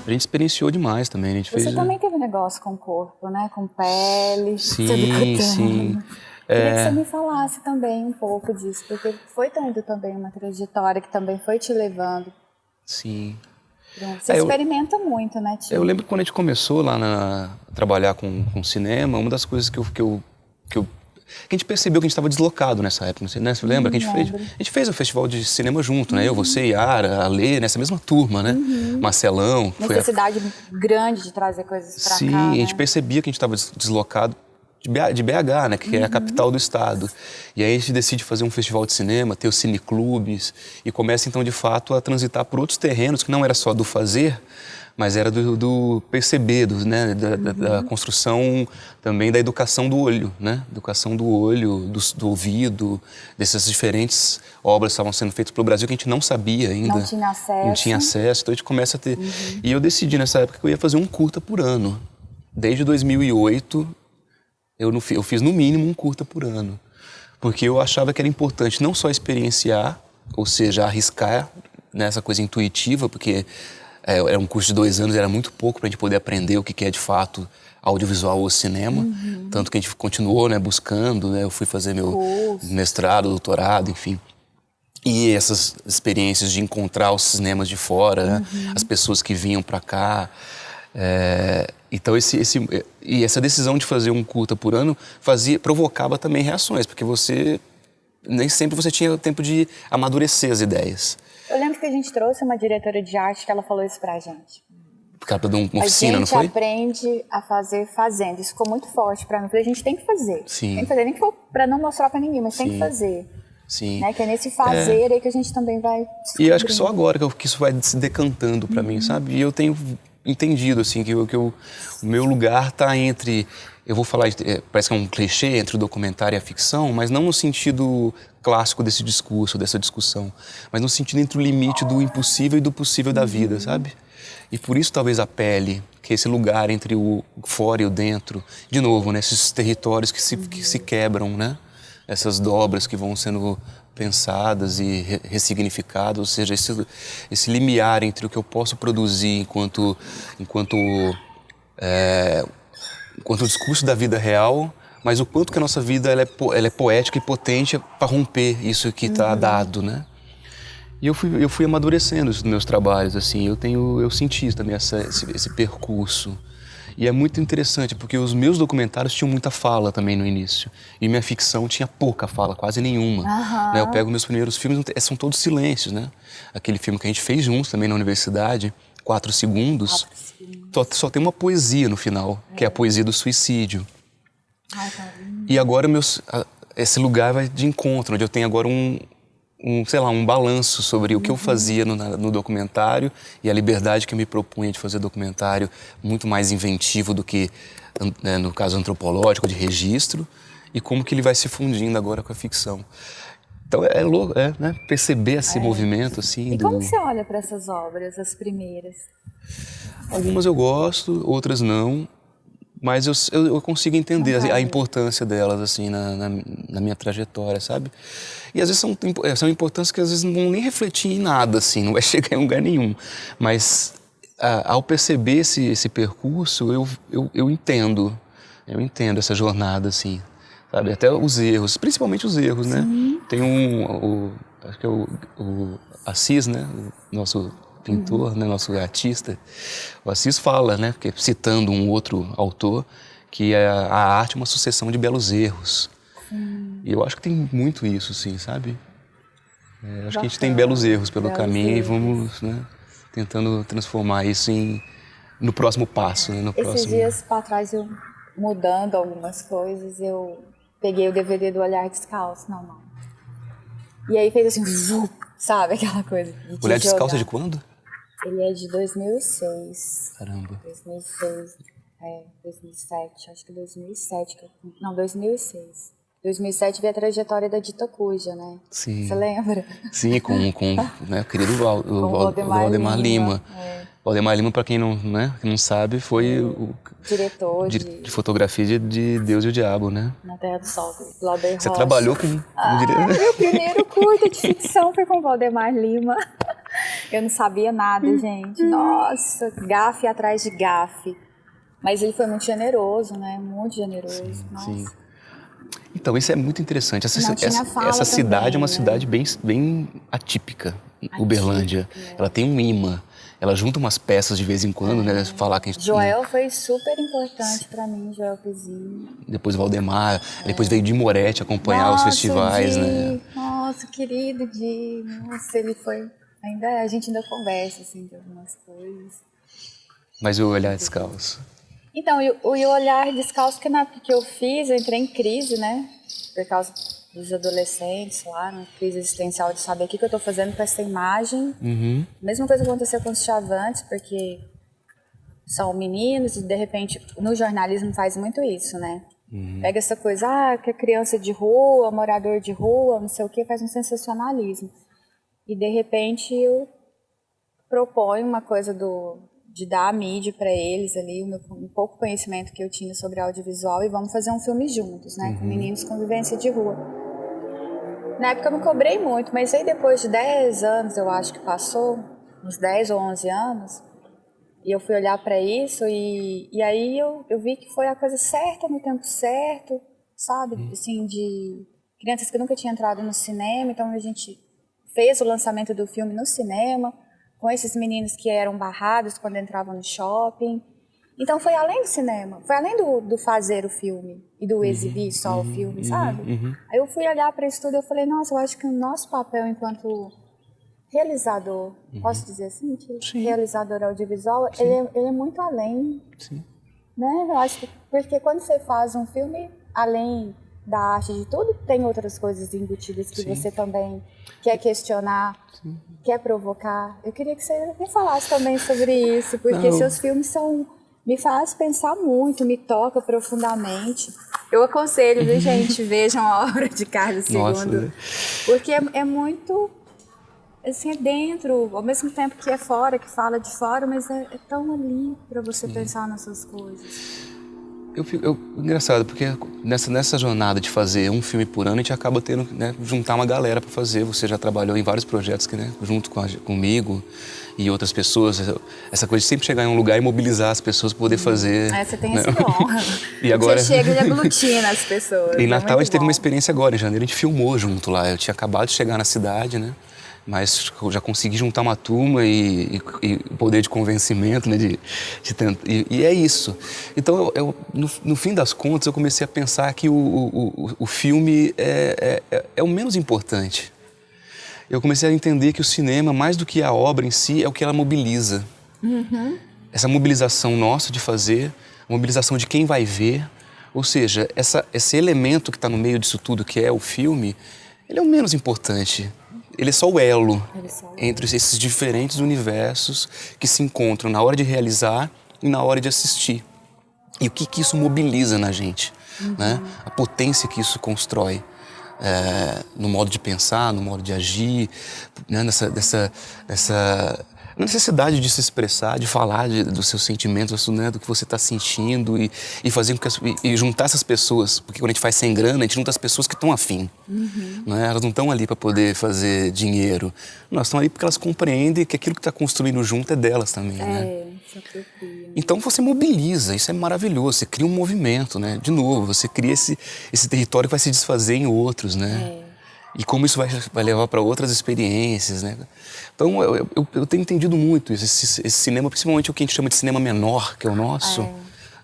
A gente experienciou demais também, a gente Você fez... também teve negócio com o corpo, né? Com pele. Sim, sim. Queria que você me falasse também um pouco disso, porque foi tendo também uma trajetória que também foi te levando. Sim. Você experimenta muito, né, Tio? Eu lembro que quando a gente começou lá a trabalhar com cinema, uma das coisas que a gente percebeu que a gente estava deslocado nessa época, né? Você lembra? Que a gente fez o festival de cinema junto, né? Eu, você, Yara, a Lê, nessa mesma turma, né? Marcelão. Necessidade grande de trazer coisas pra cá, Sim, né? a gente percebia que a gente estava deslocado de BH, né, que é a capital do estado. E aí a gente decide fazer um festival de cinema, ter os cineclubes, e começa então de fato a transitar por outros terrenos que não era só do fazer, mas era do perceber, né, da construção também da educação do olho, né? Educação do olho, do ouvido, dessas diferentes obras que estavam sendo feitas pelo Brasil que a gente não sabia ainda. Não tinha acesso. Não tinha acesso, então a gente começa a ter... E eu decidi nessa época que eu ia fazer um curta por ano. Desde 2008... Eu fiz no mínimo um curta por ano, porque eu achava que era importante não só experienciar, ou seja, arriscar nessa coisa intuitiva, porque era um curso de 2 anos, era muito pouco para a gente poder aprender o que é de fato audiovisual ou cinema, tanto que a gente continuou, né, buscando, né, eu fui fazer meu mestrado, doutorado, enfim. E essas experiências de encontrar os cinemas de fora, né, as pessoas que vinham para cá. Então essa decisão de fazer um curta por ano provocava também reações, porque nem sempre você tinha tempo de amadurecer as ideias. Eu lembro que a gente trouxe uma diretora de arte que ela falou isso pra gente. Porque ela deu uma oficina, não foi? A gente aprende a fazer fazendo. Isso ficou muito forte pra mim. A gente tem que fazer. Sim. Tem que fazer, nem que for pra não mostrar pra ninguém, mas tem que fazer. Sim. Né? Que é nesse fazer aí que a gente também vai descobrindo. E eu acho que só agora que isso vai se decantando pra mim, sabe? E eu tenho entendido, assim, que o meu lugar tá entre... Eu vou falar, parece que é um clichê, entre o documentário e a ficção, mas não no sentido clássico desse discurso, dessa discussão, mas no sentido entre o limite do impossível e do possível da vida, sabe? E por isso talvez a pele, que é esse lugar entre o fora e o dentro, de novo, né, esses territórios que se quebram, né? Essas dobras que vão sendo pensadas e ressignificadas, ou seja, esse limiar entre o que eu posso produzir enquanto discurso da vida real, mas o quanto que a nossa vida ela é poética e potente para romper isso que está dado, né? E eu fui amadurecendo os meus trabalhos, assim, eu senti também esse percurso. E é muito interessante, porque os meus documentários tinham muita fala também no início. E minha ficção tinha pouca fala, quase nenhuma. Né? Eu pego meus primeiros filmes, são todos silêncios, né? Aquele filme que a gente fez juntos também na universidade, 4 segundos. Só tem uma poesia no final, que é a poesia do suicídio. E agora esse lugar vai de encontro, onde eu tenho agora um balanço sobre o que eu fazia no documentário e a liberdade que eu me propunha de fazer documentário muito mais inventivo do que, né, no caso antropológico, de registro, e como que ele vai se fundindo agora com a ficção. Então é louco, né? Perceber esse movimento assim. E como você olha para essas obras, as primeiras? Algumas eu gosto, outras não. Mas eu consigo entender a importância delas, assim, na minha trajetória, sabe? E às vezes são importâncias que às vezes não vão nem refletir em nada, assim, não vai chegar em lugar nenhum. Mas ao perceber esse percurso, eu entendo essa jornada, assim, sabe? Até os erros, principalmente os erros, né? Tem acho que é o Assis, né? O nosso pintor, né, nosso artista, o Assis fala, né, porque, citando um outro autor, que a arte é uma sucessão de belos erros. E eu acho que tem muito isso, sim, sabe? Acho que a gente tem belos erros pelo caminho e vamos, né, tentando transformar isso no próximo passo. Né, Esses dias para trás, eu mudando algumas coisas, eu peguei o DVD do Olhar Descalço na mão. E aí fez assim, sabe, aquela coisa de Olhar Descalço é de quando? Ele é de 2006. Caramba. 2006, 2007, acho que 2007. Não, 2006. 2007 veio a trajetória da Dita Cuja, né? Sim. Você lembra? Sim, com né, o querido Valdemar Lima. Valdemar Lima, para quem não sabe, foi o diretor de fotografia de Deus e o Diabo, né? Na Terra do Sol, Glauber Rocha. Você trabalhou com meu primeiro curta de ficção foi com Valdemar Lima. Eu não sabia nada, gente. Nossa, gafe atrás de gafe. Mas ele foi muito generoso, né? Muito generoso. Sim, Nossa. sim. Então, isso é muito interessante. Não tinha fala Essa cidade também, é uma né? cidade bem atípica, Uberlândia. é. Ela tem um imã. Ela junta umas peças de vez em quando, né? Falar que a gente, Joel foi super importante pra mim, Joel Pezinho. depois Valdemar, depois veio Di Moretti acompanhar os festivais, né? Nossa, querido Di. Nossa, ele foi... a gente ainda conversa, assim, de algumas coisas. Mas o Olhar Descalço. Então, e o olhar descalço, que na época que eu fiz, eu entrei em crise, né? Por causa dos adolescentes lá, uma crise existencial de saber o que eu tô fazendo com essa imagem. Uhum. Mesma coisa aconteceu com os Chavantes, porque são meninos e, de repente, no jornalismo faz muito isso, né? Pega essa coisa, que é criança de rua, morador de rua, não sei o que, faz um sensacionalismo. E, de repente, eu proponho uma coisa de dar a mídia para eles ali, um pouco conhecimento que eu tinha sobre audiovisual, e vamos fazer um filme juntos, né? Com meninos com vivência de rua. Na época eu não cobrei muito, mas aí depois de 10 anos, eu acho que passou, uns 10 ou 11 anos, e eu fui olhar para isso e aí eu vi que foi a coisa certa no tempo certo, sabe? Assim, de crianças que nunca tinham entrado no cinema, então a gente fez o lançamento do filme no cinema, com esses meninos que eram barrados quando entravam no shopping. Então foi além do cinema, foi além do fazer o filme e do exibir só o filme, sabe? Aí eu fui olhar para isso tudo e eu falei, nossa, eu acho que o nosso papel enquanto realizador, posso dizer assim, realizador audiovisual, ele é muito além, né? Eu acho que, porque quando você faz um filme, além da arte de tudo, tem outras coisas embutidas que você também quer questionar, quer provocar. Eu queria que você me falasse também sobre isso, porque seus filmes me faz pensar muito, me toca profundamente. Eu aconselho, viu, gente? Vejam a obra de Carlos II. Porque é muito, assim, é dentro, ao mesmo tempo que é fora, que fala de fora, mas é tão ali para você pensar nessas coisas. Engraçado, porque nessa jornada de fazer um filme por ano, a gente acaba tendo, né, juntar uma galera para fazer. Você já trabalhou em vários projetos que, né, junto comigo e outras pessoas. Essa coisa de sempre chegar em um lugar e mobilizar as pessoas para poder fazer. Você tem né? essa honra. E agora... Você chega e aglutina as pessoas. Em Natal a gente teve bom. uma experiência agora, em janeiro a gente filmou junto lá. Eu tinha acabado de chegar na cidade, né? Mas eu já consegui juntar uma turma e poder de convencimento, né? De tentar, e é isso. Então, no fim das contas, eu comecei a pensar que o filme é o menos importante. Eu comecei a entender que o cinema, mais do que a obra em si, é o que ela mobiliza. Essa mobilização nossa de fazer, a mobilização de quem vai ver. Ou seja, esse elemento que está no meio disso tudo, que é o filme, ele é o menos importante. Ele é só o elo entre esses diferentes universos que se encontram na hora de realizar e na hora de assistir. E o que isso mobiliza na gente, né? A potência que isso constrói no modo de pensar, no modo de agir, né? Nessa necessidade de se expressar, de falar dos seus sentimentos, né? Do que você está sentindo e fazer com que e juntar essas pessoas, porque quando a gente faz sem grana, a gente junta as pessoas que estão afim. Né? Elas não estão ali para poder fazer dinheiro. Elas estão ali porque elas compreendem que aquilo que está construindo junto é delas também. Né? Então você mobiliza, isso é maravilhoso, você cria um movimento, né? De novo, você cria esse território que vai se desfazer em outros, né? E como isso vai levar para outras experiências, né? Então, eu tenho entendido muito isso. Esse cinema, principalmente o que a gente chama de cinema menor, que é o nosso,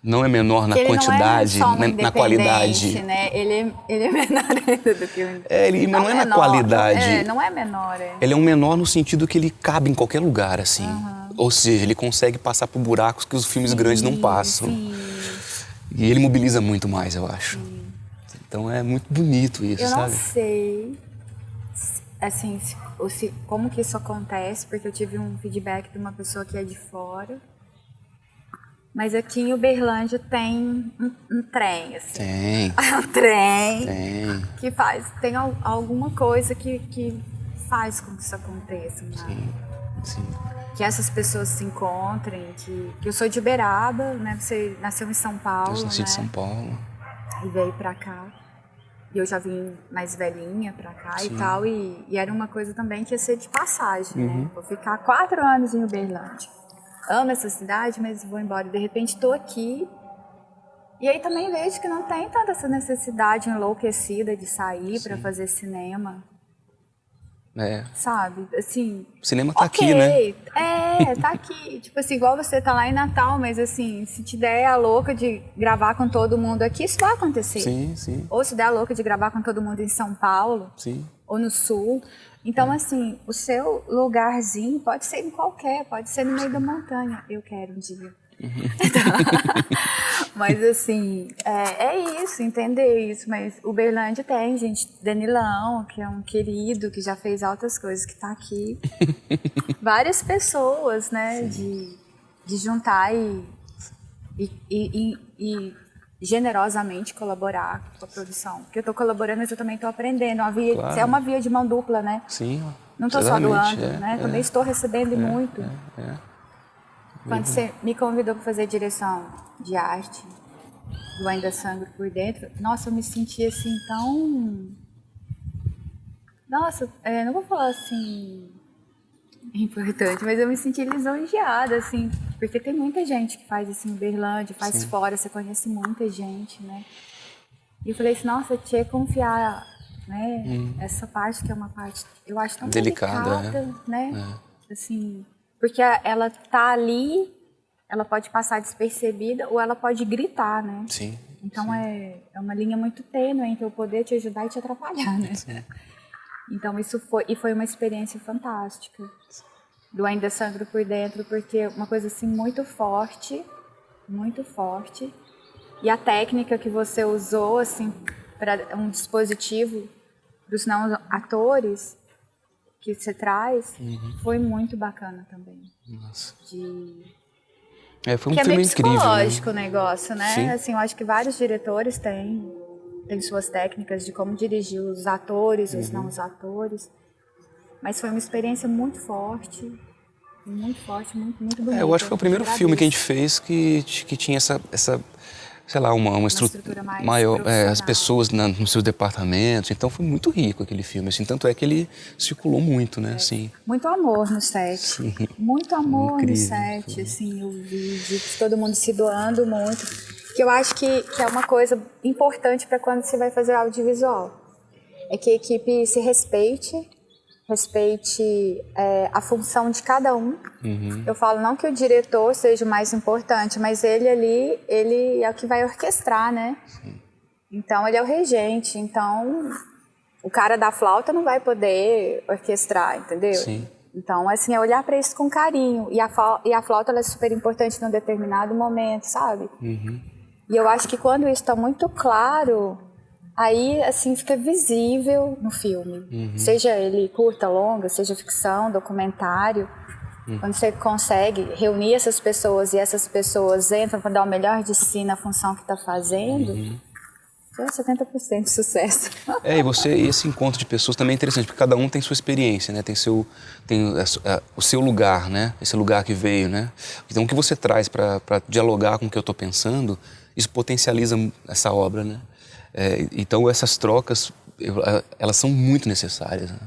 não é menor na quantidade, não é na qualidade. Né? Ele é menor ainda do que o... Mas não é na qualidade. Não é menor. Ele é um menor no sentido que ele cabe em qualquer lugar, assim. Ou seja, ele consegue passar por buracos que os filmes grandes não passam. E ele mobiliza muito mais, eu acho. Então é muito bonito isso, sabe? Eu não sei, assim, como que isso acontece, porque eu tive um feedback de uma pessoa que é de fora. Mas aqui em Uberlândia tem um trem, assim. Tem. Um trem. Tem. Que tem alguma coisa que faz com que isso aconteça. Né? Sim. Que essas pessoas se encontrem, que eu sou de Uberaba, né? Você nasceu em São Paulo, Eu nasci né? de São Paulo. E veio pra cá. E eu já vim mais velhinha pra cá Sim. e tal. E era uma coisa também que ia ser de passagem, né? Vou ficar 4 anos em Uberlândia. Amo essa cidade, mas vou embora. De repente estou aqui. E aí também vejo que não tem tanta essa necessidade enlouquecida de sair para fazer cinema. Sabe? Assim, o cinema tá aqui, né? Tá aqui. Tipo assim, igual você tá lá em Natal, mas assim, se te der a louca de gravar com todo mundo aqui, isso vai acontecer. Sim, sim. Ou se der a louca de gravar com todo mundo em São Paulo, Sim. ou no Sul. Então, assim, o seu lugarzinho pode ser em qualquer, pode ser no meio da montanha. Eu quero um dia. Mas assim, é isso, entender isso. Mas Uberlândia tem, gente, Danilão, que é um querido, que já fez altas coisas, que tá aqui. Várias pessoas, né, de juntar e generosamente colaborar com a produção. Porque eu tô colaborando, mas eu também tô aprendendo. Claro. É uma via de mão dupla, né? Sim. Não tô só doando, né? Também estou recebendo muito. Quando você me convidou para fazer direção de arte, do Ainda Sangro por Dentro, nossa, eu me senti assim tão... Nossa, não vou falar assim importante, mas eu me senti lisonjeada, assim, porque tem muita gente que faz isso em Uberlândia, faz fora, você conhece muita gente, né? E eu falei assim, nossa, tinha que confiar, né? Essa parte que é uma parte, eu acho tão delicada, né? Assim... Porque ela tá ali, ela pode passar despercebida ou ela pode gritar, né? Sim. Então é uma linha muito tênue entre eu poder te ajudar e te atrapalhar, né? Sim. Então isso foi uma experiência fantástica. Do Ainda Sangro por Dentro, porque uma coisa assim muito forte. E a técnica que você usou, assim, para um dispositivo para os não atores que você traz, foi muito bacana também. Nossa. que Foi um filme é meio incrível, psicológico, né? O negócio, né? Sim. Assim, eu acho que vários diretores têm suas técnicas de como dirigir os atores, os não os atores. Mas foi uma experiência muito forte, muito bonita. Eu acho que foi o primeiro filme que a gente fez que tinha essa sei lá, uma estrutura mais maior, as profissional. pessoas nos seus departamentos. Então foi muito rico aquele filme, assim, tanto é que ele circulou muito, né? Assim. Muito amor no set. Sim. Muito amor Incrível, no set, assim, o vídeo, todo mundo se doando muito. Que eu acho que é uma coisa importante para quando você vai fazer audiovisual. É que a equipe se respeite a função de cada um. Eu falo não que o diretor seja o mais importante, mas ele é o que vai orquestrar, né? Sim. Então ele é o regente, então o cara da flauta não vai poder orquestrar, entendeu? Sim. Então, assim, é olhar para isso com carinho. E a flauta ela é super importante num determinado momento, sabe? E eu acho que quando isso está muito claro, aí, assim, fica visível no filme. Seja ele curta, longa, seja ficção, documentário. Quando você consegue reunir essas pessoas e essas pessoas entram para dar o melhor de si na função que está fazendo, é 70% de sucesso. E esse encontro de pessoas também é interessante, porque cada um tem sua experiência, né? Tem o seu lugar, né? Esse lugar que veio, né? Então, o que você traz para dialogar com o que eu estou pensando, isso potencializa essa obra, né? Então, essas trocas, elas são muito necessárias, né?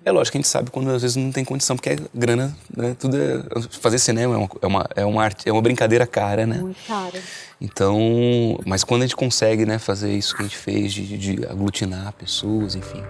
É lógico que a gente sabe quando às vezes não tem condição, porque é grana, né? Fazer cinema é uma arte, é uma brincadeira cara, né? Muito cara. Então, mas quando a gente consegue, né, fazer isso que a gente fez, de aglutinar pessoas, enfim.